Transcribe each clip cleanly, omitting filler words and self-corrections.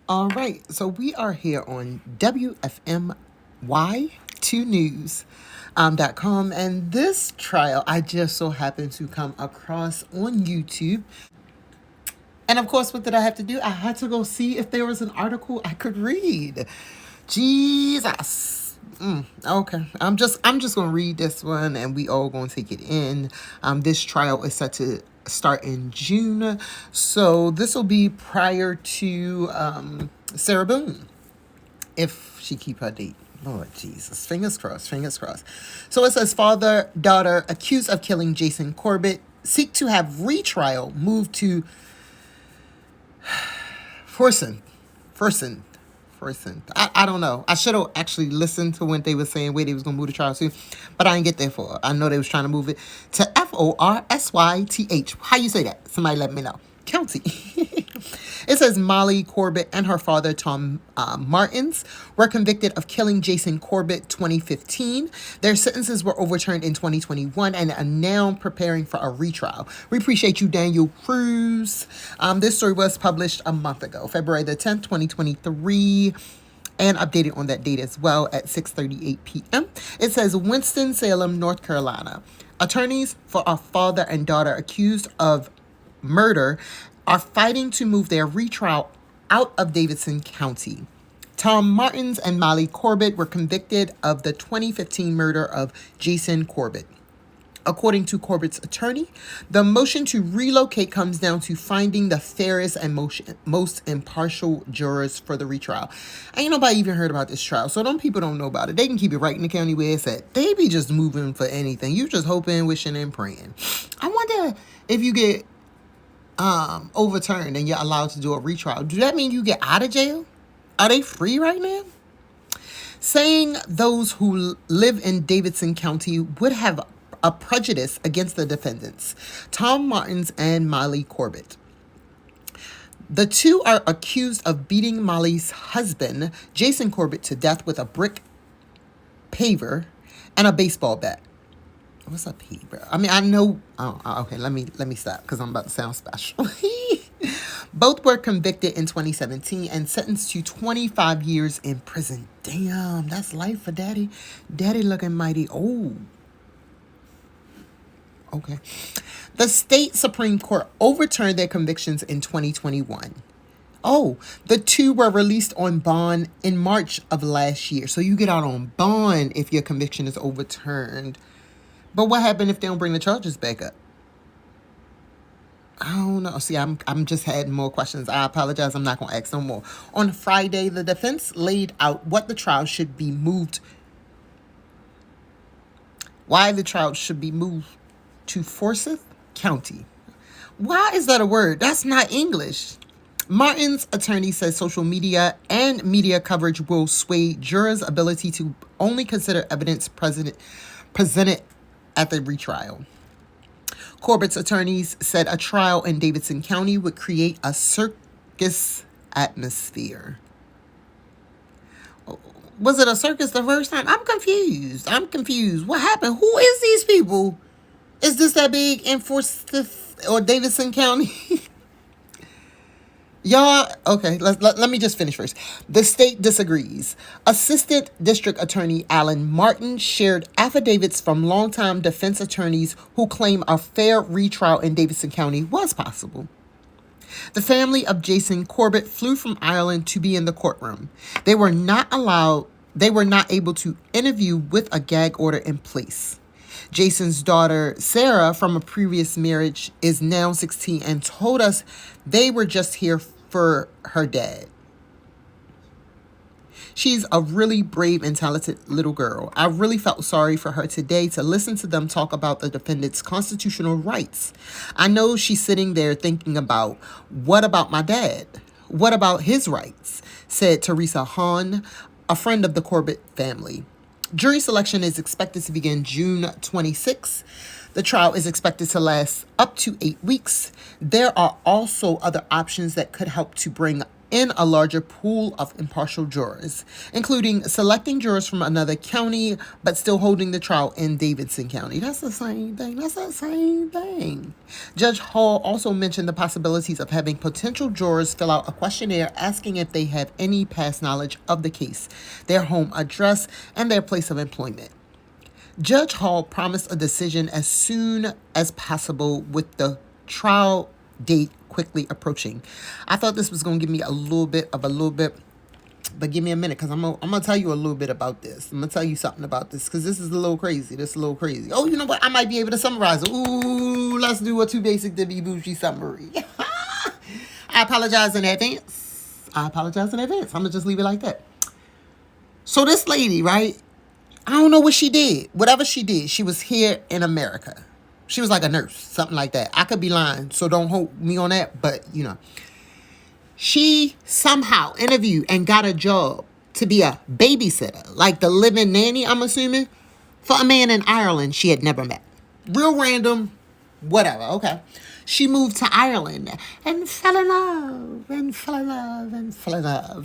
All right, so we are here on WFMY2News.com, and this trial I just so happened to come across on YouTube. And of course, what did I have to do? I had to go see if there was an article I could read. Jesus. Okay, I'm just gonna read this one, and we all gonna take it in. This trial is set to start in June, so this will be prior to Sarah Boone, if she keep her date. Lord Jesus, fingers crossed, fingers crossed. So it says father, daughter accused of killing Jason Corbett seek to have retrial moved to Forson. Forson. Forson. I don't know. I should have actually listened to when they were saying where they was going to move the trial to, but I didn't get there for it. I know they was trying to move it to Forsyth. How you say that? Somebody let me know. County. It says Molly Corbett and her father, Tom Martins, were convicted of killing Jason Corbett 2015. Their sentences were overturned in 2021 and are now preparing for a retrial. We appreciate you, Daniel Cruz. This story was published a month ago, February the 10th, 2023. And updated on that date as well at 6:38 p.m. It says Winston-Salem, North Carolina. Attorneys for a father and daughter accused of murder are fighting to move their retrial out of Davidson County. Tom Martins and Molly Corbett were convicted of the 2015 murder of Jason Corbett. According to Corbett's attorney, the motion to relocate comes down to finding the fairest and most impartial jurors for the retrial. Ain't nobody even heard about this trial, so them people don't know about it. They can keep it right in the county where it's at. They be just moving for anything. You just hoping, wishing, and praying. I wonder if you get overturned and you're allowed to do a retrial. Do that mean you get out of jail? Are they free right now? Saying those who live in Davidson County would have a prejudice against the defendants, Tom Martins and Molly Corbett. The two are accused of beating Molly's husband, Jason Corbett, to death with a brick paver and a baseball bat. What's up, paver? I mean, I know. Oh, okay. Let me stop because I'm about to sound special. Both were convicted in 2017 and sentenced to 25 years in prison. Damn, that's life for daddy. Daddy looking mighty old. Okay. The state Supreme Court overturned their convictions in 2021. Oh, the two were released on bond in March of last year. So you get out on bond if your conviction is overturned. But what happened if they don't bring the charges back up? I don't know. See, I'm just adding more questions. I apologize. I'm not going to ask no more. On Friday, the defense laid out what the trial should be moved. Why the trial should be moved to Forsyth County. Why is that a word? That's not English. Martin's attorney says social media and media coverage will sway jurors' ability to only consider evidence presented at the retrial. Corbett's attorneys said a trial in Davidson County would create a circus atmosphere. Was it a circus the first time? I'm confused. What happened? Who is these people? Is this that big in Forsyth or Davidson County? Y'all, okay, let me just finish first. The state disagrees. Assistant District Attorney Alan Martin shared affidavits from longtime defense attorneys who claim a fair retrial in Davidson County was possible. The family of Jason Corbett flew from Ireland to be in the courtroom. They were not able to interview with a gag order in place. Jason's daughter, Sarah, from a previous marriage, is now 16 and told us they were just here for her dad. She's a really brave and talented little girl. I really felt sorry for her today to listen to them talk about the defendant's constitutional rights. I know she's sitting there thinking about, what about my dad? What about his rights? Said Teresa Hahn, a friend of the Corbett family. Jury selection is expected to begin June 26. The trial is expected to last up to 8 weeks. There are also other options that could help to bring in a larger pool of impartial jurors, including selecting jurors from another county, but still holding the trial in Davidson County. That's the same thing. That's the same thing. Judge Hall also mentioned the possibilities of having potential jurors fill out a questionnaire asking if they have any past knowledge of the case, their home address, and their place of employment. Judge Hall promised a decision as soon as possible with the trial date quickly approaching. I thought this was going to give me a little bit, but give me a minute because I'm going to tell you a little bit about this. I'm going to tell you something about this because this is a little crazy. Oh, you know what? I might be able to summarize it. Ooh, let's do a too basic to be bougie summary. I apologize in advance. I'm going to just leave it like that. So this lady, right? I don't know what she did. Whatever she did, she was here in America. She was like a nurse, something like that. I could be lying, so don't hold me on that. But, she somehow interviewed and got a job to be a babysitter, like the living nanny, I'm assuming, for a man in Ireland she had never met. Real random, whatever, okay. She moved to Ireland and fell in love.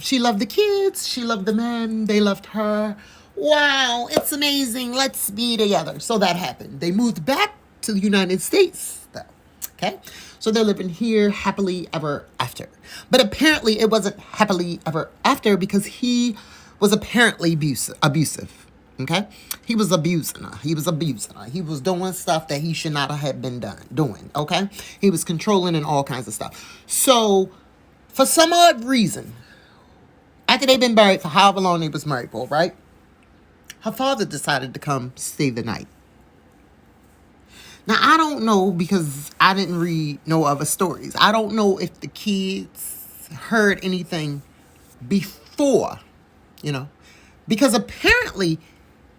She loved the kids. She loved the men. They loved her. Wow, it's amazing. Let's be together. So that happened. They moved back to the United States, though. Okay? So they're living here happily ever after. But apparently it wasn't happily ever after because he was apparently abusive. Okay? He was abusing her. He was doing stuff that he should not have been doing. Okay? He was controlling and all kinds of stuff. So, for some odd reason, after they've been married for however long they was married for, right? Her father decided to come stay the night. Now, I don't know because I didn't read no other stories. I don't know if the kids heard anything before, because apparently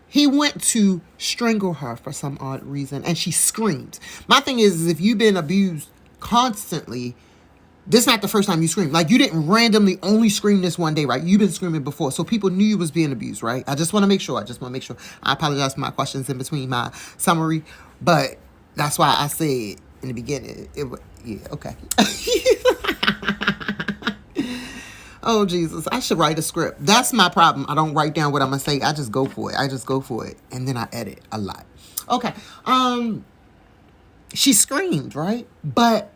he went to strangle her for some odd reason and she screamed. My thing is if you've been abused constantly, this is not the first time you screamed. Like, you didn't randomly only scream this one day, right? You've been screaming before. So people knew you was being abused, right? I just want to make sure. I apologize for my questions in between my summary. But that's why I said in the beginning. Okay. Oh, Jesus. I should write a script. That's my problem. I don't write down what I'm going to say. I just go for it. And then I edit a lot. Okay. She screamed, right? But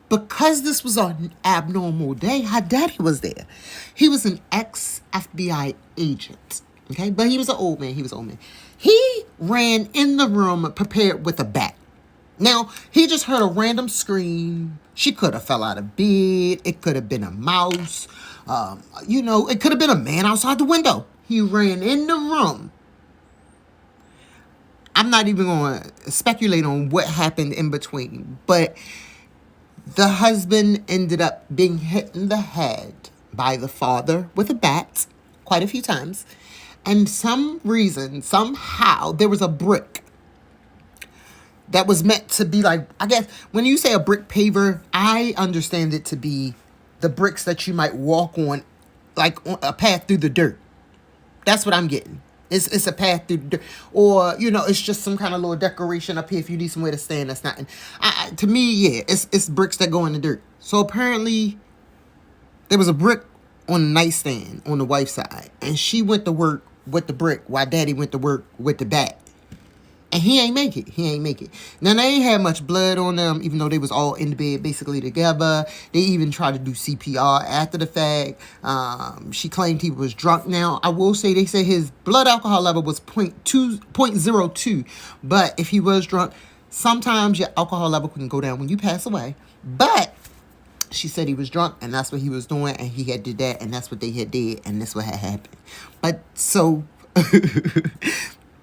because this was an abnormal day, her daddy was there. He was an ex-FBI agent, okay? But he was an old man. He ran in the room prepared with a bat. Now, he just heard a random scream. She could have fell out of bed. It could have been a mouse. It could have been a man outside the window. He ran in the room. I'm not even going to speculate on what happened in between, but the husband ended up being hit in the head by the father with a bat quite a few times. And somehow, there was a brick that was meant to be like, I guess, when you say a brick paver, I understand it to be the bricks that you might walk on, like on a path through the dirt. That's what I'm getting. It's a path through the dirt. Or, it's just some kind of little decoration up here if you need somewhere to stand. That's not. To me, yeah, it's bricks that go in the dirt. So apparently, there was a brick on the nightstand on the wife's side. And she went to work with the brick while daddy went to work with the bat. And he ain't make it. Now, they ain't had much blood on them, even though they was all in the bed basically together. They even tried to do CPR after the fact. She claimed he was drunk. Now, I will say, they say his blood alcohol level was 0.02. But if he was drunk, sometimes your alcohol level can go down when you pass away. But she said he was drunk, and that's what he was doing, and he had did that, and that's what they had did, and that's what had happened. But so...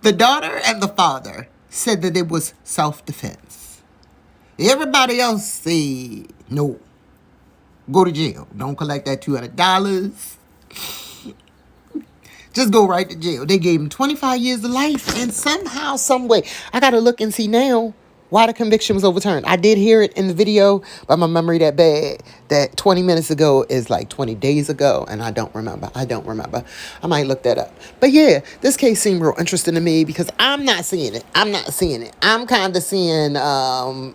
The daughter and the father said that it was self-defense. Everybody else said, no, go to jail. Don't collect that $200. Just go right to jail. They gave him 25 years of life, and somehow, some way, I got to look and see now why the conviction was overturned. I did hear it in the video, but my memory that bad that 20 minutes ago is like 20 days ago, and I don't remember. I might look that up. But yeah, this case seemed real interesting to me because I'm not seeing it. I'm kind of seeing, I'm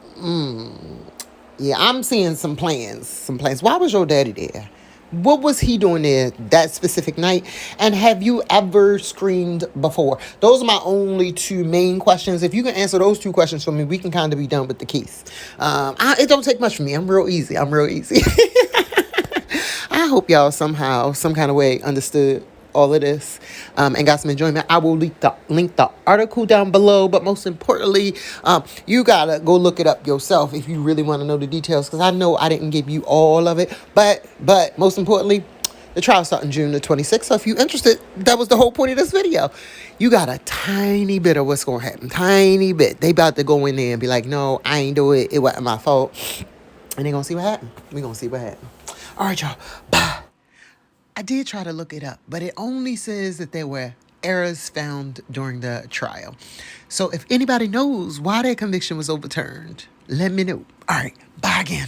seeing some plans. Why was your daddy there? What was he doing there that specific night? And have you ever screamed before? Those are my only two main questions. If you can answer those two questions for me, we can kind of be done with the case. It don't take much for me. I'm real easy. I hope y'all somehow, some kind of way understood all of this and got some enjoyment. I will link the article down below, but most importantly, you gotta go look it up yourself if you really want to know the details, because I know I didn't give you all of it, but most importantly, the trial starts on June the 26th. So if you're interested, that was the whole point of this video. You got a tiny bit of what's gonna happen. Tiny bit. They about to go in there and be like, no, I ain't do it. It wasn't my fault. And they gonna see what happened. We gonna see what happened. All right, y'all. Bye. I did try to look it up, but it only says that there were errors found during the trial. So if anybody knows why their conviction was overturned, let me know. All right, bye again.